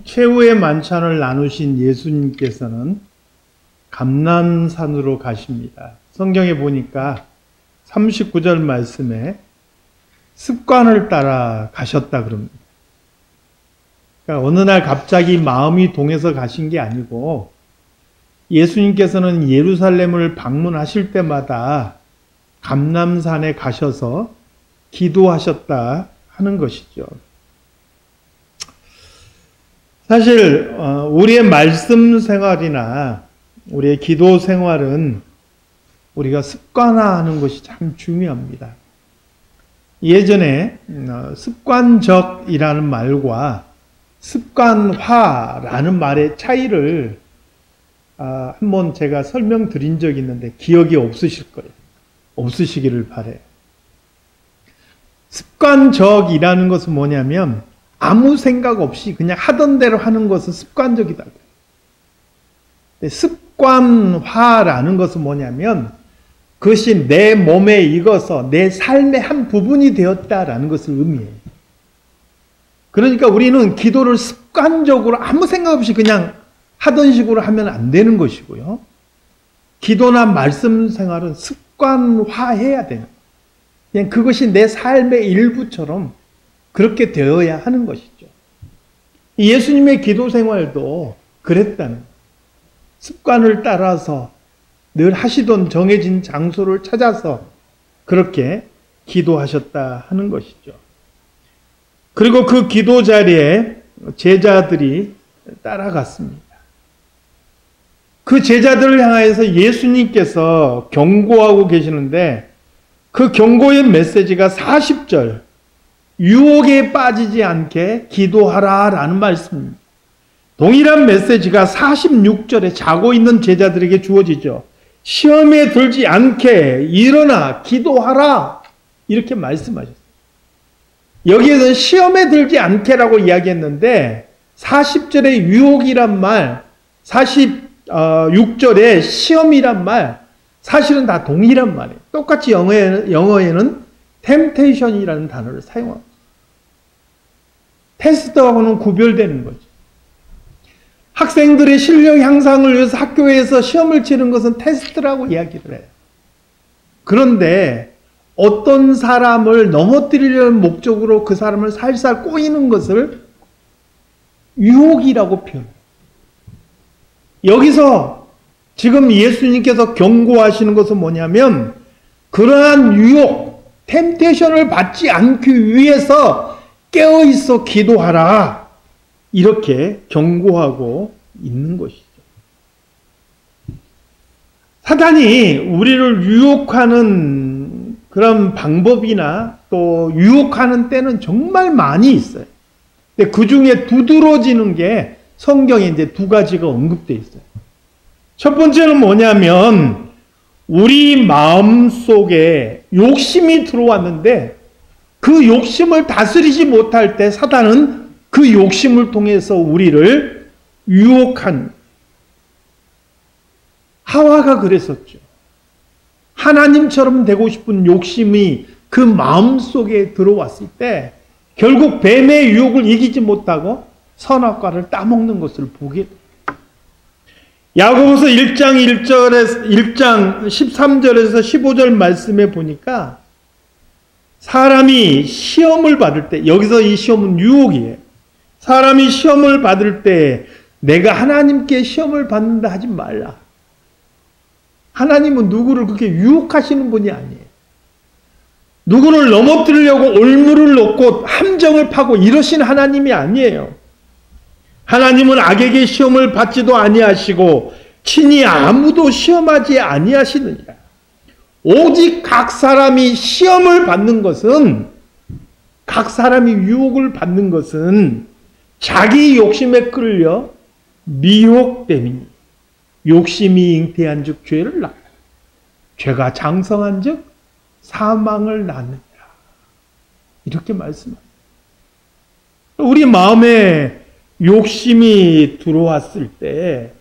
최후의 만찬을 나누신 예수님께서는 감람산으로 가십니다. 성경에 보니까 39절 말씀에 습관을 따라 가셨다 그럽니다. 그러니까 어느 날 갑자기 마음이 동해서 가신 게 아니고 예수님께서는 예루살렘을 방문하실 때마다 감람산에 가셔서 기도하셨다 하는 것이죠. 사실 우리의 말씀 생활이나 우리의 기도 생활은 우리가 습관화하는 것이 참 중요합니다. 예전에 습관적이라는 말과 습관화라는 말의 차이를 한번 제가 설명드린 적이 있는데 기억이 없으실 거예요. 없으시기를 바라요. 습관적이라는 것은 뭐냐면 아무 생각 없이 그냥 하던 대로 하는 것은 습관적이다. 습관화라는 것은 뭐냐면 그것이 내 몸에 익어서 내 삶의 한 부분이 되었다라는 것을 의미해요. 그러니까 우리는 기도를 습관적으로 아무 생각 없이 그냥 하던 식으로 하면 안 되는 것이고요. 기도나 말씀 생활은 습관화해야 돼요. 그냥 그것이 내 삶의 일부처럼 그렇게 되어야 하는 것이죠. 예수님의 기도 생활도 그랬다는 습관을 따라서 늘 하시던 정해진 장소를 찾아서 그렇게 기도하셨다 하는 것이죠. 그리고 그 기도 자리에 제자들이 따라갔습니다. 그 제자들을 향해서 예수님께서 경고하고 계시는데 그 경고의 메시지가 40절 유혹에 빠지지 않게 기도하라 라는 말씀입니다. 동일한 메시지가 46절에 자고 있는 제자들에게 주어지죠. 시험에 들지 않게 일어나 기도하라 이렇게 말씀하셨어요. 여기에서는 시험에 들지 않게라고 이야기했는데 40절에 유혹이란 말, 46절에 시험이란 말 사실은 다 동일한 말이에요. 똑같이 영어에는 temptation이라는 단어를 사용합니다. 테스트하고는 구별되는 거죠. 학생들의 실력 향상을 위해서 학교에서 시험을 치는 것은 테스트라고 이야기를 해요. 그런데 어떤 사람을 넘어뜨리려는 목적으로 그 사람을 살살 꼬이는 것을 유혹이라고 표현해요. 여기서 지금 예수님께서 경고하시는 것은 뭐냐면 그러한 유혹, 템테이션을 받지 않기 위해서 깨어있어 기도하라 이렇게 경고하고 있는 것이죠. 사단이 우리를 유혹하는 그런 방법이나 또 유혹하는 때는 정말 많이 있어요. 근데 그 중에 두드러지는 게 성경에 이제 두 가지가 언급되어 있어요. 첫 번째는 뭐냐면 우리 마음 속에 욕심이 들어왔는데 그 욕심을 다스리지 못할 때 사단은 그 욕심을 통해서 우리를 유혹한 하와가 그랬었죠. 하나님처럼 되고 싶은 욕심이 그 마음 속에 들어왔을 때 결국 뱀의 유혹을 이기지 못하고 선악과를 따먹는 것을 보게 돼요. 야고보서 1장 13절에서 15절 말씀에 보니까 사람이 시험을 받을 때, 여기서 이 시험은 유혹이에요. 사람이 시험을 받을 때 내가 하나님께 시험을 받는다 하지 말라. 하나님은 누구를 그렇게 유혹하시는 분이 아니에요. 누구를 넘어뜨리려고 올무를 놓고 함정을 파고 이러신 하나님이 아니에요. 하나님은 악에게 시험을 받지도 아니하시고 친히 아무도 시험하지 아니하시느니라. 오직 각 사람이 시험을 받는 것은, 각 사람이 유혹을 받는 것은 자기 욕심에 끌려 미혹됨이니 욕심이 잉태한 즉 죄를 낳고 죄가 장성한 즉 사망을 낳느니라. 이렇게 말씀합니다. 우리 마음에 욕심이 들어왔을 때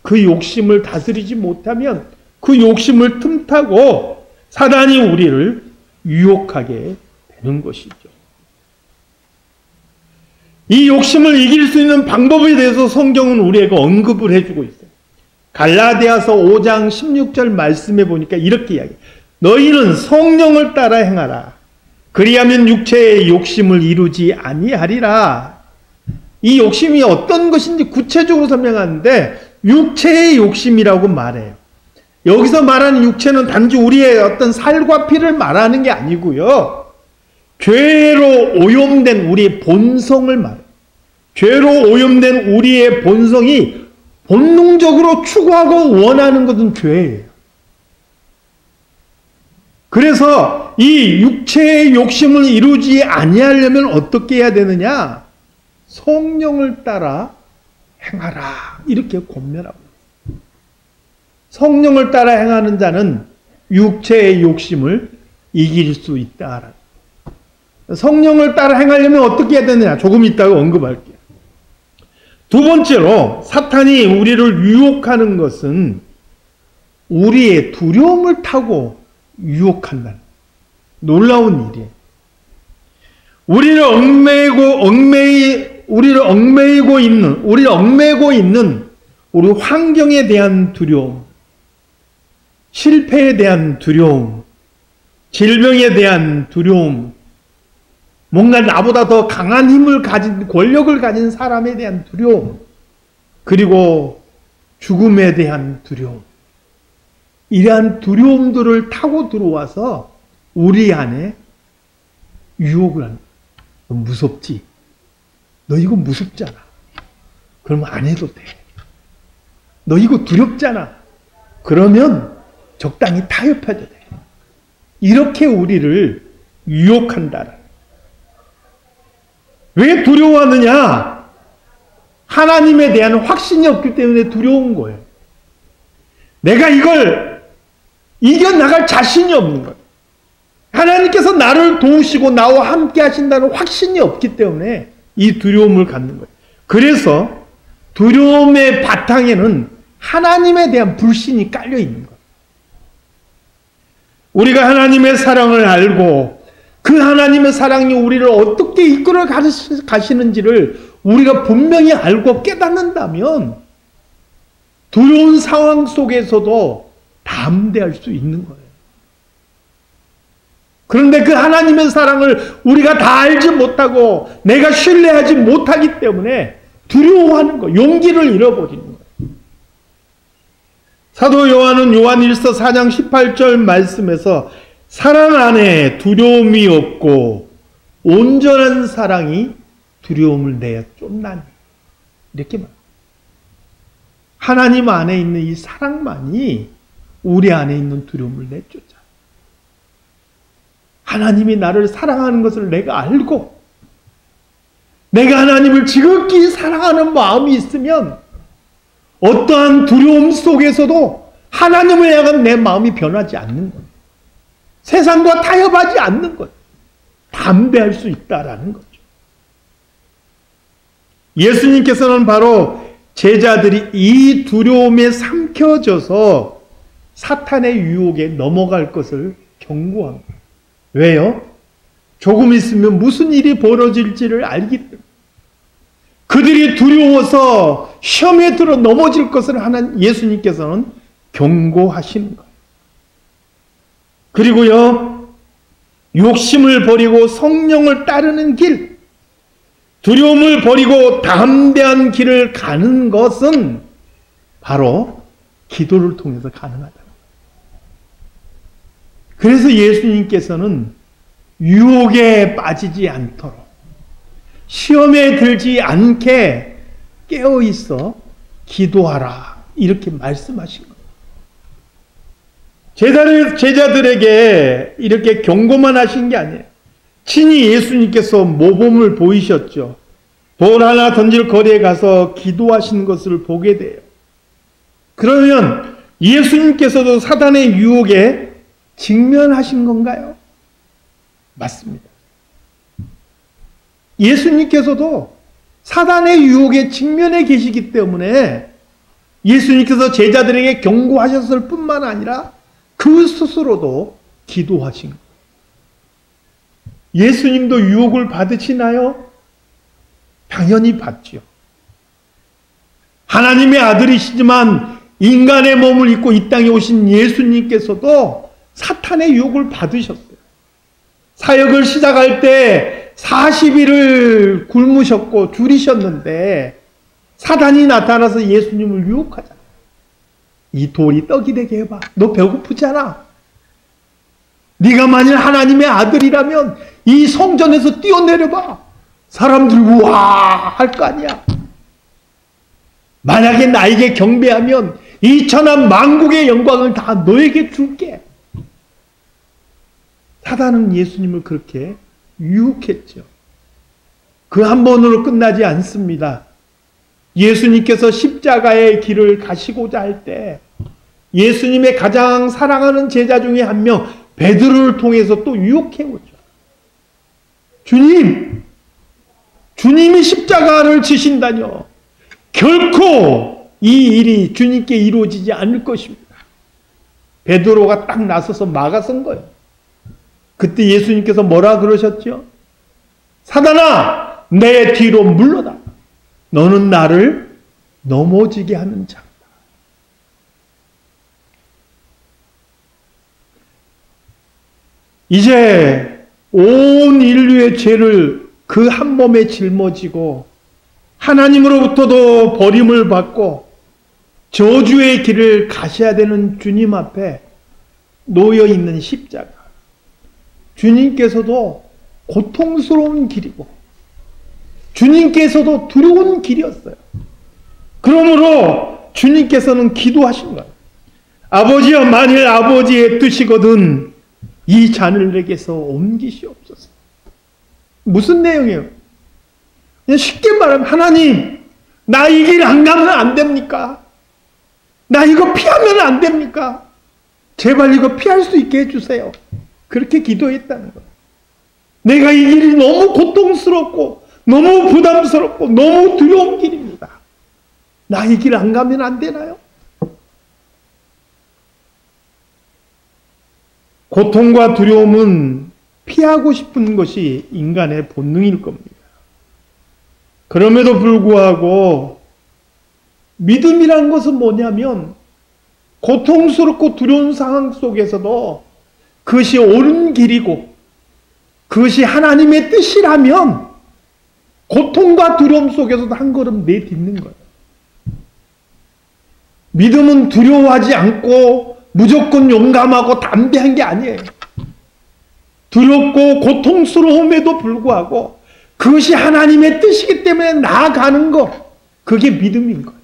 그 욕심을 다스리지 못하면 그 욕심을 틈타고 사단이 우리를 유혹하게 되는 것이죠. 이 욕심을 이길 수 있는 방법에 대해서 성경은 우리에게 언급을 해주고 있어요. 갈라디아서 5장 16절 말씀에 보니까 이렇게 이야기해요. 너희는 성령을 따라 행하라. 그리하면 육체의 욕심을 이루지 아니하리라. 이 욕심이 어떤 것인지 구체적으로 설명하는데 육체의 욕심이라고 말해요. 여기서 말하는 육체는 단지 우리의 어떤 살과 피를 말하는 게 아니고요. 죄로 오염된 우리의 본성을 말해요. 죄로 오염된 우리의 본성이 본능적으로 추구하고 원하는 것은 죄예요. 그래서 이 육체의 욕심을 이루지 아니하려면 어떻게 해야 되느냐? 성령을 따라 행하라. 이렇게 권면하고 있어요. 성령을 따라 행하는 자는 육체의 욕심을 이길 수 있다. 성령을 따라 행하려면 어떻게 해야 되느냐? 조금 이따가 언급할게요. 두 번째로 사탄이 우리를 유혹하는 것은 우리의 두려움을 타고 유혹한다는 놀라운 일이에요. 우리를 얽매이고 있는 우리 환경에 대한 두려움, 실패에 대한 두려움, 질병에 대한 두려움, 뭔가 나보다 더 강한 힘을 가진, 권력을 가진 사람에 대한 두려움, 그리고 죽음에 대한 두려움. 이러한 두려움들을 타고 들어와서 우리 안에 유혹을 하는 거예요. 너 무섭지? 너 이거 무섭잖아. 그러면 안 해도 돼. 너 이거 두렵잖아. 그러면 적당히 타협해도 돼. 이렇게 우리를 유혹한다. 왜 두려워하느냐? 하나님에 대한 확신이 없기 때문에 두려운 거예요. 내가 이걸 이겨나갈 자신이 없는 거예요. 하나님께서 나를 도우시고 나와 함께 하신다는 확신이 없기 때문에 이 두려움을 갖는 거예요. 그래서 두려움의 바탕에는 하나님에 대한 불신이 깔려 있는 거예요. 우리가 하나님의 사랑을 알고 그 하나님의 사랑이 우리를 어떻게 이끌어 가시는지를 우리가 분명히 알고 깨닫는다면 두려운 상황 속에서도 담대할 수 있는 거예요. 그런데 그 하나님의 사랑을 우리가 다 알지 못하고 내가 신뢰하지 못하기 때문에 두려워하는 거예요. 용기를 잃어버리는 거예요. 사도 요한은 요한일서 4장 18절 말씀에서 사랑 안에 두려움이 없고 온전한 사랑이 두려움을 내어 쫓나니 이렇게 말합니다. 하나님 안에 있는 이 사랑만이 우리 안에 있는 두려움을 내쫓아. 하나님이 나를 사랑하는 것을 내가 알고 내가 하나님을 지극히 사랑하는 마음이 있으면 어떠한 두려움 속에서도 하나님을 향한 내 마음이 변하지 않는 거예요. 세상과 타협하지 않는 거예요. 담대할 수 있다라는 거죠. 예수님께서는 바로 제자들이 이 두려움에 삼켜져서 사탄의 유혹에 넘어갈 것을 경고한 거예요. 왜요? 조금 있으면 무슨 일이 벌어질지를 알기 때문에. 그들이 두려워서 시험에 들어 넘어질 것을 예수님께서는 경고하시는 거예요. 그리고요, 욕심을 버리고 성령을 따르는 길, 두려움을 버리고 담대한 길을 가는 것은 바로 기도를 통해서 가능하다. 그래서 예수님께서는 유혹에 빠지지 않도록 시험에 들지 않게 깨어있어 기도하라 이렇게 말씀하신 거예요. 제자들에게 이렇게 경고만 하신 게 아니에요. 친히 예수님께서 모범을 보이셨죠. 돌 하나 던질 거리에 가서 기도하시는 것을 보게 돼요. 그러면 예수님께서도 사단의 유혹에 직면하신 건가요? 맞습니다. 예수님께서도 사단의 유혹에 직면해 계시기 때문에 예수님께서 제자들에게 경고하셨을 뿐만 아니라 그 스스로도 기도하신 거예요. 예수님도 유혹을 받으시나요? 당연히 받지요. 하나님의 아들이시지만 인간의 몸을 입고 이 땅에 오신 예수님께서도 사탄의 유혹을 받으셨어요. 사역을 시작할 때 40일을 굶으셨고 줄이셨는데 사단이 나타나서 예수님을 유혹하잖아요. 이 돌이 떡이 되게 해봐. 너 배고프잖아. 네가 만일 하나님의 아들이라면 이 성전에서 뛰어내려봐. 사람들이 우와 할 거 아니야. 만약에 나에게 경배하면 이 천한 만국의 영광을 다 너에게 줄게. 사단은 예수님을 그렇게 유혹했죠. 그 한 번으로 끝나지 않습니다. 예수님께서 십자가의 길을 가시고자 할 때 예수님의 가장 사랑하는 제자 중에 한 명 베드로를 통해서 또 유혹해오죠. 주님이 십자가를 지신다뇨. 결코 이 일이 주님께 이루어지지 않을 것입니다. 베드로가 딱 나서서 막아선 거예요. 그때 예수님께서 뭐라 그러셨죠? 사단아, 내 뒤로 물러나. 너는 나를 넘어지게 하는 자다. 이제 온 인류의 죄를 그 한 몸에 짊어지고 하나님으로부터도 버림을 받고 저주의 길을 가셔야 되는 주님 앞에 놓여 있는 십자가. 주님께서도 고통스러운 길이고 주님께서도 두려운 길이었어요. 그러므로 주님께서는 기도하신 거예요. 아버지여, 만일 아버지의 뜻이거든 이 잔을 내게서 옮기시옵소서. 무슨 내용이에요? 그냥 쉽게 말하면 하나님, 나 이 길 안 가면 안 됩니까? 나 이거 피하면 안 됩니까? 제발 이거 피할 수 있게 해주세요. 그렇게 기도했다는 거예요. 내가 이 길이 너무 고통스럽고 너무 부담스럽고 너무 두려운 길입니다. 나 이 길 안 가면 안 되나요? 고통과 두려움은 피하고 싶은 것이 인간의 본능일 겁니다. 그럼에도 불구하고 믿음이란 것은 뭐냐면 고통스럽고 두려운 상황 속에서도 그것이 옳은 길이고 그것이 하나님의 뜻이라면 고통과 두려움 속에서도 한 걸음 내딛는 거예요. 믿음은 두려워하지 않고 무조건 용감하고 담대한 게 아니에요. 두렵고 고통스러움에도 불구하고 그것이 하나님의 뜻이기 때문에 나아가는 것, 그게 믿음인 거예요.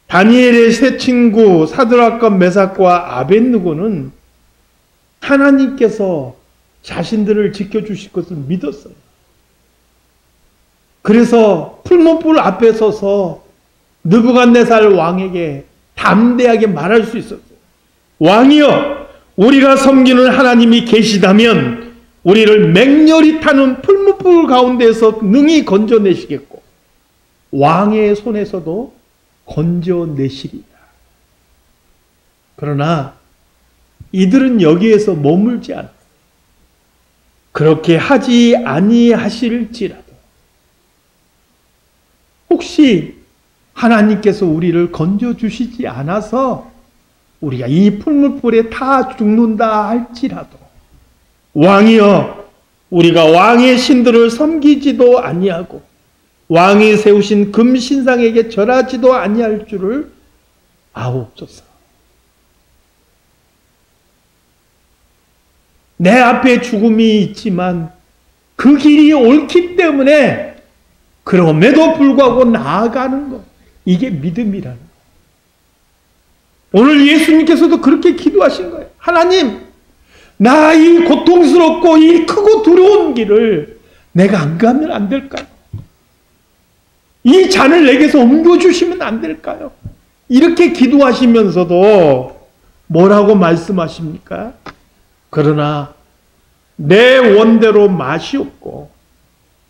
다니엘의 세 친구 사드락과 메삭과 아벳느고는 하나님께서 자신들을 지켜주실 것을 믿었어요. 그래서 풀문불 앞에 서서 느부갓네살 왕에게 담대하게 말할 수 있었어요. 왕이여, 우리가 섬기는 하나님이 계시다면 우리를 맹렬히 타는 풀무불 가운데서 능히 건져내시겠고 왕의 손에서도 건져내시리라. 그러나 이들은 여기에서 머물지 않았어요. 그렇게 하지 아니하실지라도 혹시 하나님께서 우리를 건져주시지 않아서 우리가 이 풀무불에 타 죽는다 할지라도 왕이여, 우리가 왕의 신들을 섬기지도 아니하고 왕이 세우신 금신상에게 절하지도 아니할 줄을 아옵소서. 내 앞에 죽음이 있지만 그 길이 옳기 때문에 그럼에도 불구하고 나아가는 것, 이게 믿음이라는 거예요. 오늘 예수님께서도 그렇게 기도하신 거예요. 하나님, 나 이 고통스럽고 이 크고 두려운 길을 내가 안 가면 안 될까요? 이 잔을 내게서 옮겨주시면 안 될까요? 이렇게 기도하시면서도 뭐라고 말씀하십니까? 그러나 내 원대로 마시옵고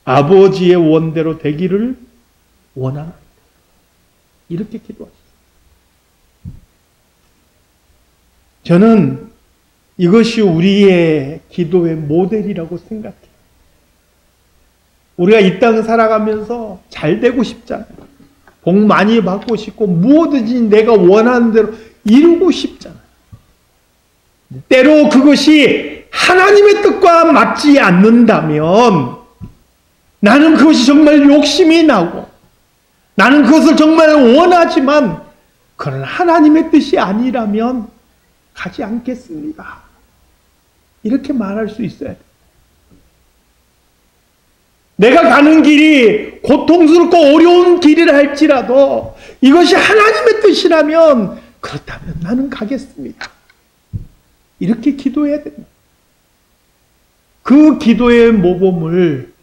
아버지의 원대로 되기를 원합니다. 이렇게 기도하셨어요. 저는 이것이 우리의 기도의 모델이라고 생각해요. 우리가 이 땅 살아가면서 잘 되고 싶잖아요. 복 많이 받고 싶고 무엇이든지 내가 원하는 대로 이루고 싶잖아요. 때로 그것이 하나님의 뜻과 맞지 않는다면 나는 그것이 정말 욕심이 나고 나는 그것을 정말 원하지만 그런 하나님의 뜻이 아니라면 가지 않겠습니다. 이렇게 말할 수 있어야 돼요. 내가 가는 길이 고통스럽고 어려운 길이라 할지라도 이것이 하나님의 뜻이라면 그렇다면 나는 가겠습니다. 이렇게 기도해야 됩니다. 그 기도의 모범을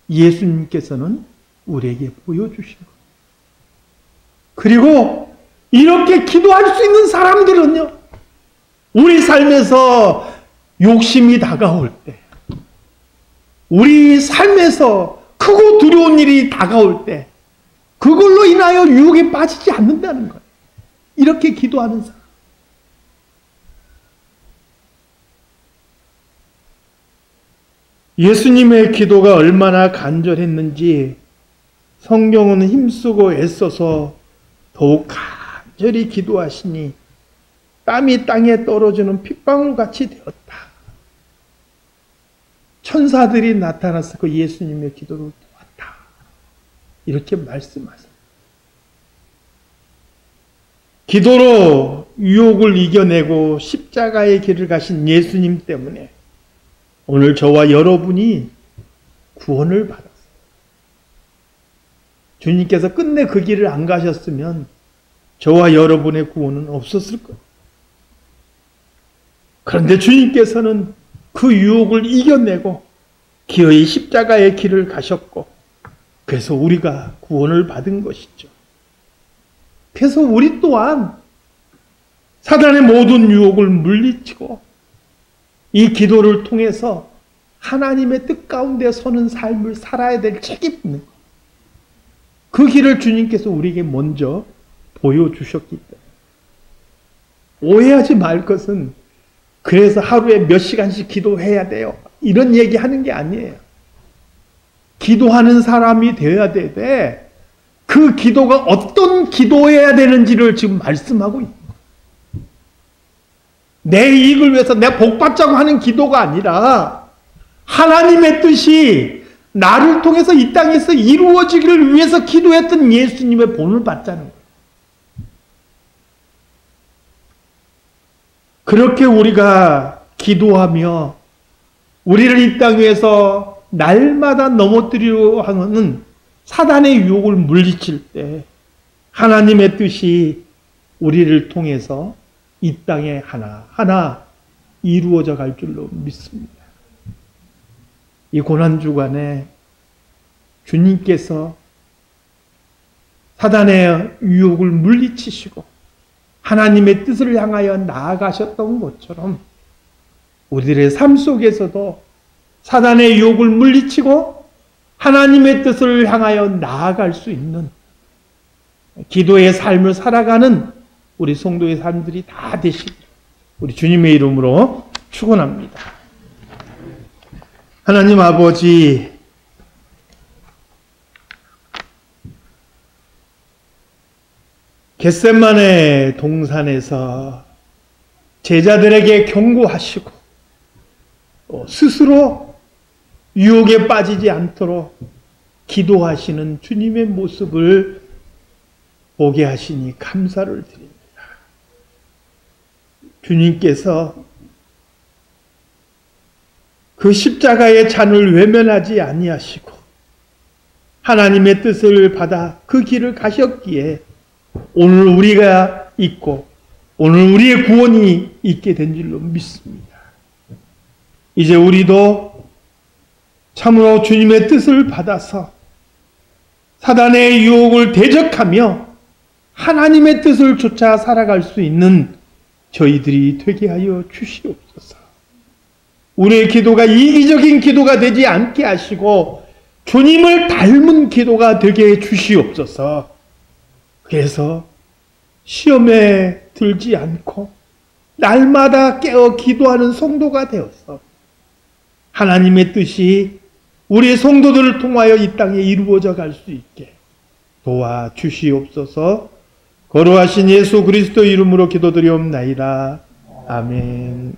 예수님께서는 우리에게 보여주신 거예요. 그리고 이렇게 기도할 수 있는 사람들은요, 우리 삶에서 욕심이 다가올 때, 우리 삶에서 크고 두려운 일이 다가올 때 그걸로 인하여 유혹에 빠지지 않는다는 거예요. 이렇게 기도하는 사람. 예수님의 기도가 얼마나 간절했는지 성경은 힘쓰고 애써서 더욱 간절히 기도하시니 땀이 땅에 떨어지는 핏방울같이 되었다. 천사들이 나타나서 그 예수님의 기도를 도왔다. 이렇게 말씀하세요. 기도로 유혹을 이겨내고 십자가의 길을 가신 예수님 때문에 오늘 저와 여러분이 구원을 받았어요. 주님께서 끝내 그 길을 안 가셨으면 저와 여러분의 구원은 없었을 거예요. 그런데 주님께서는 그 유혹을 이겨내고 기어이 십자가의 길을 가셨고 그래서 우리가 구원을 받은 것이죠. 그래서 우리 또한 사단의 모든 유혹을 물리치고 이 기도를 통해서 하나님의 뜻 가운데 서는 삶을 살아야 될 책임이 있는 거예요. 그 길을 주님께서 우리에게 먼저 보여주셨기 때문에 오해하지 말 것은 그래서 하루에 몇 시간씩 기도해야 돼요. 이런 얘기하는 게 아니에요. 기도하는 사람이 되어야 되되 그 기도가 어떤 기도해야 되는지를 지금 말씀하고 있는 거예요. 내 이익을 위해서 내가 복받자고 하는 기도가 아니라 하나님의 뜻이 나를 통해서 이 땅에서 이루어지기를 위해서 기도했던 예수님의 본을 받자는 거예요. 그렇게 우리가 기도하며 우리를 이 땅 위에서 날마다 넘어뜨리려 하는 사단의 유혹을 물리칠 때 하나님의 뜻이 우리를 통해서 이 땅에 하나하나 이루어져 갈 줄로 믿습니다. 이 고난주간에 주님께서 사단의 유혹을 물리치시고 하나님의 뜻을 향하여 나아가셨던 것처럼 우리들의 삶 속에서도 사단의 유혹을 물리치고 하나님의 뜻을 향하여 나아갈 수 있는 기도의 삶을 살아가는 우리 성도의 삶들이 다 되시길 우리 주님의 이름으로 축원합니다. 하나님 아버지, 겟세마네 동산에서 제자들에게 경고하시고 또 스스로 유혹에 빠지지 않도록 기도하시는 주님의 모습을 보게 하시니 감사를 드립니다. 주님께서 그 십자가의 잔을 외면하지 아니하시고 하나님의 뜻을 받아 그 길을 가셨기에 오늘 우리가 있고 오늘 우리의 구원이 있게 된 줄로 믿습니다. 이제 우리도 참으로 주님의 뜻을 받아서 사단의 유혹을 대적하며 하나님의 뜻을 쫓아 살아갈 수 있는 저희들이 되게 하여 주시옵소서. 우리의 기도가 이기적인 기도가 되지 않게 하시고 주님을 닮은 기도가 되게 해 주시옵소서. 그래서 시험에 들지 않고 날마다 깨어 기도하는 성도가 되어서 하나님의 뜻이 우리 성도들을 통하여 이 땅에 이루어져 갈 수 있게 도와주시옵소서. 거룩하신 예수 그리스도 이름으로 기도드리옵나이다. 아멘.